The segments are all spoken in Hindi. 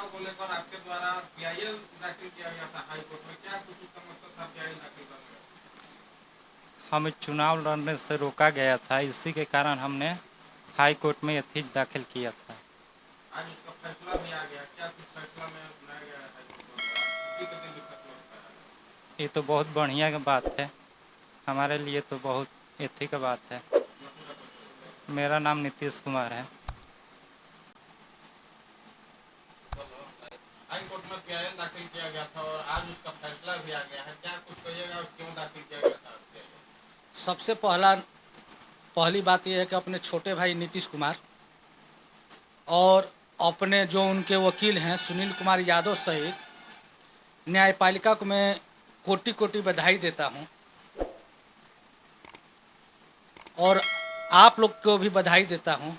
चुनाव को लेकर आपके द्वारा पीआईएल दाखिल किया गया था हाई कोर्ट में, क्या कुछ उसका मकसद था पीआईएल दाखिल करने का? हमें चुनाव लड़ने से रोका गया था, इसी के कारण हमने हाई कोर्ट में एथिक्स दाखिल किया था। आज उसका फैसला भी आ गया, क्या कुछ फैसला में सुनाया गया है हाई कोर्ट द्वारा? छुट्टी के दिन भी फैसला होता है। ये तो बहुत बढ़िया की बात है, हमारे लिए तो बहुत एथी की बात है। मेरा नाम नीतीश कुमार है। हाई कोर्ट में पीआईएल दाखिल किया गया था और आज उसका फैसला भी आ गया है, क्या कुछ कहिएगा और क्यों दाखिल किया गया था PIL? सबसे पहली बात यह है कि अपने छोटे भाई नीतीश कुमार और अपने जो उनके वकील हैं सुनील कुमार यादव सहित न्यायपालिका को मैं कोटि कोटि बधाई देता हूं और आप लोग को भी बधाई देता हूं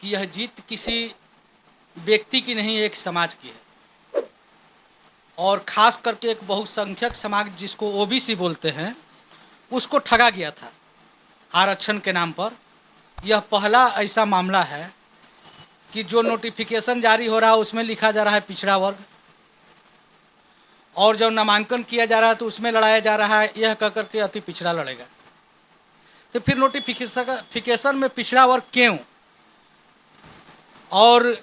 कि यह जीत किसी व्यक्ति की नहीं, एक समाज की है। और ख़ास करके एक बहुसंख्यक समाज जिसको ओबीसी बोलते हैं उसको ठगा गया था आरक्षण के नाम पर। यह पहला ऐसा मामला है कि जो नोटिफिकेशन जारी हो रहा है उसमें लिखा जा रहा है पिछड़ा वर्ग, और जब नामांकन किया जा रहा है तो उसमें लड़ाया जा रहा है यह कहकर के अति पिछड़ा लड़ेगा। तो फिर नोटिफिकेशन में पिछड़ा वर्ग क्यों? और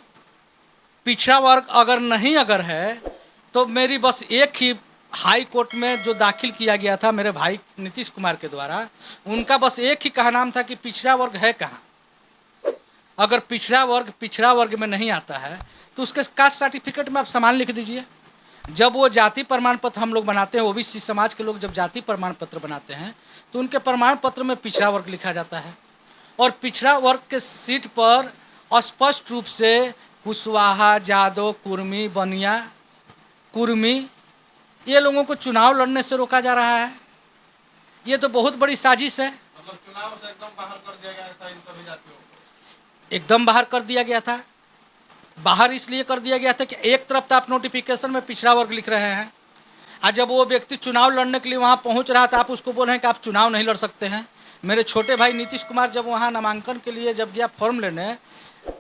पिछड़ा वर्ग अगर है तो मेरी बस एक ही हाई कोर्ट में जो दाखिल किया गया था मेरे भाई नीतीश कुमार के द्वारा, उनका बस एक ही कहनाम था कि पिछड़ा वर्ग है कहाँ। अगर पिछड़ा वर्ग में नहीं आता है तो उसके कास्ट सर्टिफिकेट में आप समान लिख दीजिए। जब वो जाति प्रमाण पत्र हम लोग बनाते हैं, ओबीसी समाज के लोग जब जाति प्रमाण पत्र बनाते हैं तो उनके प्रमाण पत्र में पिछड़ा वर्ग लिखा जाता है। और पिछड़ा वर्ग के सीट पर स्पष्ट रूप से कुशवाहा, जादव, कुर्मी, बनिया, कुर्मी, ये लोगों को चुनाव लड़ने से रोका जा रहा है। ये तो बहुत बड़ी साजिश है। मतलब चुनाव से एकदम बाहर कर दिया गया था इन सभी जातियों को। एकदम बाहर कर दिया गया था। बाहर इसलिए कर दिया गया था कि एक तरफ तो आप नोटिफिकेशन में पिछड़ा वर्ग लिख रहे हैं, और जब वो व्यक्ति चुनाव लड़ने के लिए वहाँ पहुँच रहा था आप उसको बोल रहे हैं कि आप चुनाव नहीं लड़ सकते हैं। मेरे छोटे भाई नीतीश कुमार जब वहाँ नामांकन के लिए जब गया फॉर्म लेने,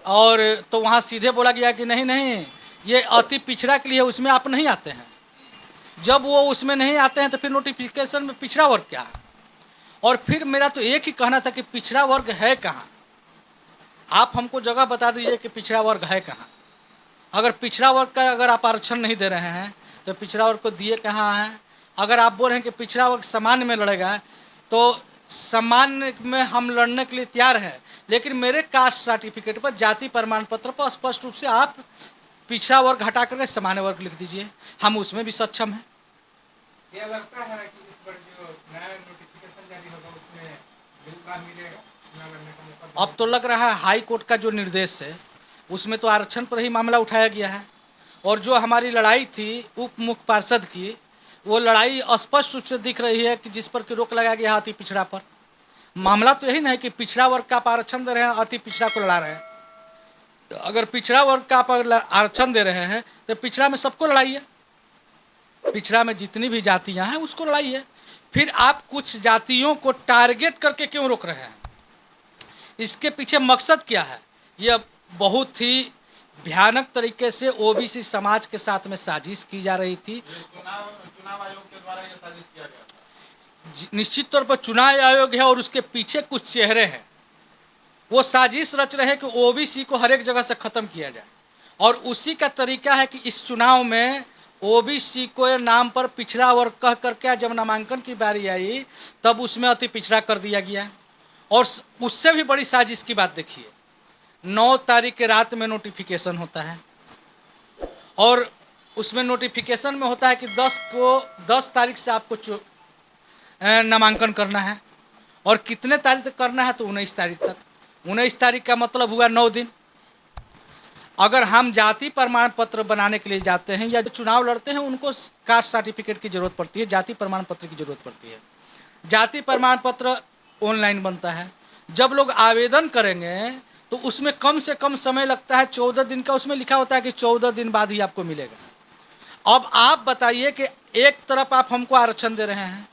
और तो वहाँ सीधे बोला गया कि नहीं नहीं ये अति पिछड़ा के लिए, उसमें आप नहीं आते हैं। जब वो उसमें नहीं आते हैं तो फिर नोटिफिकेशन में पिछड़ा वर्ग क्या है? और फिर मेरा तो एक ही कहना था कि पिछड़ा वर्ग है कहाँ। आप हमको जगह बता दीजिए कि पिछड़ा वर्ग है कहाँ। अगर पिछड़ा वर्ग का अगर आप आरक्षण नहीं दे रहे हैं तो पिछड़ा वर्ग को दिए कहाँ हैं? अगर आप बोल रहे हैं कि पिछड़ा वर्ग सामान्य में लड़ेगा तो सामान्य में हम लड़ने के लिए तैयार हैं, लेकिन मेरे कास्ट सर्टिफिकेट पर, जाति प्रमाण पत्र पर स्पष्ट रूप से आप पिछड़ा वर्ग हटा करके सामान्य वर्ग लिख दीजिए, हम उसमें भी सक्षम हैं। क्या लगता है कि इस पर जो नया नोटिफिकेशन जारी होगा उसमें बिल्कुल मिलेगा चुनाव लड़ने का मौका? अब तो लग रहा है हाई कोर्ट का जो निर्देश है उसमें तो आरक्षण पर ही मामला उठाया गया है, और जो हमारी लड़ाई थी उप मुख्य पार्षद की, वो लड़ाई स्पष्ट रूप से दिख रही है कि जिस पर कि रोक लगाया गया है अति पिछड़ा पर। मामला तो यही नहीं कि पिछड़ा वर्ग का आप आरक्षण दे रहे हैं, अति पिछड़ा को लड़ा रहे हैं। तो अगर पिछड़ा वर्ग का आप आरक्षण दे रहे हैं तो पिछड़ा में सबको लड़ाइए, पिछड़ा में जितनी भी जातियां हैं उसको लड़ाइए। फिर आप कुछ जातियों को टारगेट करके क्यों रोक रहे हैं? इसके पीछे मकसद क्या है? यह बहुत ही भयानक तरीके से ओबीसी समाज के साथ में साजिश की जा रही थी। चुनाव आयोग के द्वारा यह साजिश किया गया था। निश्चित तौर पर चुनाव आयोग है और उसके पीछे कुछ चेहरे हैं, वो साजिश रच रहे हैं कि ओबीसी को हर एक जगह से ख़त्म किया जाए, और उसी का तरीका है कि इस चुनाव में ओबीसी को नाम पर पिछड़ा वर्ग कह करके जब नामांकन की बारी आई तब उसमें अति पिछड़ा कर दिया गया। और उससे भी बड़ी साजिश की बात देखिए, 9 तारीख के रात में नोटिफिकेशन होता है, और उसमें नोटिफिकेशन में होता है कि 10 तारीख से आपको नामांकन करना है, और कितने तारीख तक करना है तो 19 तारीख तक। 19 तारीख का मतलब हुआ 9 दिन। अगर हम जाति प्रमाण पत्र बनाने के लिए जाते हैं या चुनाव लड़ते हैं उनको कास्ट सर्टिफिकेट की ज़रूरत पड़ती है, जाति प्रमाण पत्र की ज़रूरत पड़ती है। जाति प्रमाण पत्र ऑनलाइन बनता है, जब लोग आवेदन करेंगे तो उसमें कम से कम समय लगता है 14 दिन का, उसमें लिखा होता है कि 14 दिन बाद ही आपको मिलेगा। अब आप बताइए कि एक तरफ आप हमको आरक्षण दे रहे हैं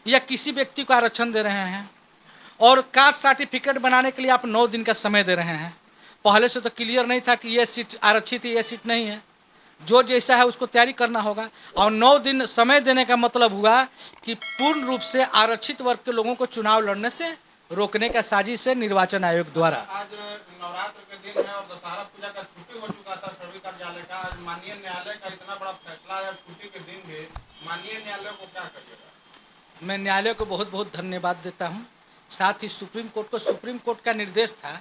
या किसी व्यक्ति को आरक्षण दे रहे हैं, और कास्ट सर्टिफिकेट बनाने के लिए आप 9 दिन का समय दे रहे हैं। पहले से तो क्लियर नहीं था कि ये सीट आरक्षित है, ये सीट नहीं है। जो जैसा है उसको तैयारी करना होगा। और 9 दिन समय देने का मतलब हुआ कि पूर्ण रूप से आरक्षित वर्ग के लोगों को चुनाव लड़ने से रोकने का साजिश है निर्वाचन आयोग द्वारा। आज नवरात्र के दिन है और दशहरा पूजा का छुट्टी हो चुका था सभी कार्यालय का। आज माननीय न्यायालय का इतना बड़ा फैसला है, छुट्टी के दिन भी माननीय न्यायालय को क्या करिएगा? मैं न्यायालय को बहुत बहुत धन्यवाद देता हूं। साथ ही सुप्रीम कोर्ट का निर्देश था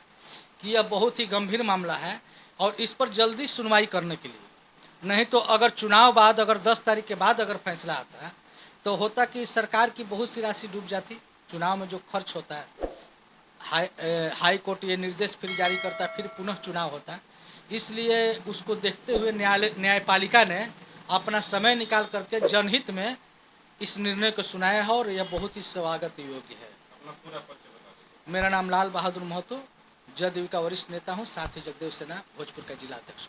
कि यह बहुत ही गंभीर मामला है और इस पर जल्दी सुनवाई करने के लिए, नहीं तो अगर चुनाव बाद अगर 10 तारीख के बाद अगर फैसला आता तो होता कि सरकार की बहुत सी राशि डूब जाती। चुनाव में जो खर्च होता है, हाई कोर्ट ये निर्देश फिर जारी करता, फिर पुनः चुनाव होता। इसलिए उसको देखते हुए न्यायपालिका ने अपना समय निकाल करके जनहित में इस निर्णय को सुनाया है और यह बहुत ही स्वागत योग्य है। अपना पूरा परिचय बता दीजिए। मेरा नाम लाल बहादुर महतो, जदयू का वरिष्ठ नेता हूँ, साथ ही जगदेव सेना भोजपुर का जिला अध्यक्ष।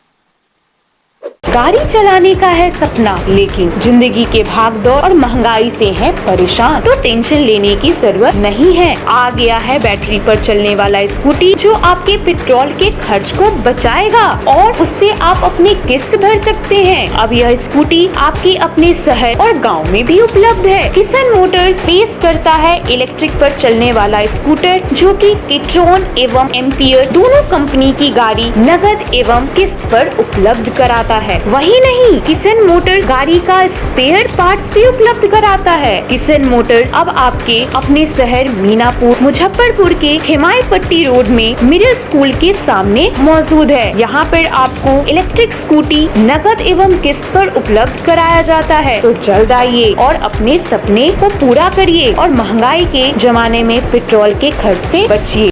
गाड़ी चलाने का है सपना, लेकिन जिंदगी के भागदौड़ और महंगाई से है परेशान, तो टेंशन लेने की जरूरत नहीं है। आ गया है बैटरी पर चलने वाला स्कूटी जो आपके पेट्रोल के खर्च को बचाएगा और उससे आप अपनी किस्त भर सकते हैं। अब यह स्कूटी आपके अपने शहर और गांव में भी उपलब्ध है। किसन मोटर्स पेश करता है इलेक्ट्रिक पर चलने वाला स्कूटर जो कि किट्रॉन एवं एम्पियर दोनों कंपनी की गाड़ी नगद एवं किस्त पर उपलब्ध कराता है। वही नहीं, किसन मोटर्स गाड़ी का स्पेयर पार्ट्स भी उपलब्ध कराता है। किसन मोटर्स अब आपके अपने शहर मीनापुर मुजफ्फरपुर के हिमायतपट्टी रोड में मिडिल स्कूल के सामने मौजूद है। यहाँ पर आपको इलेक्ट्रिक स्कूटी नगद एवं किस्त पर उपलब्ध कराया जाता है। तो जल्द आइए और अपने सपने को पूरा करिए और महंगाई के जमाने में पेट्रोल के खर्च से बचिए।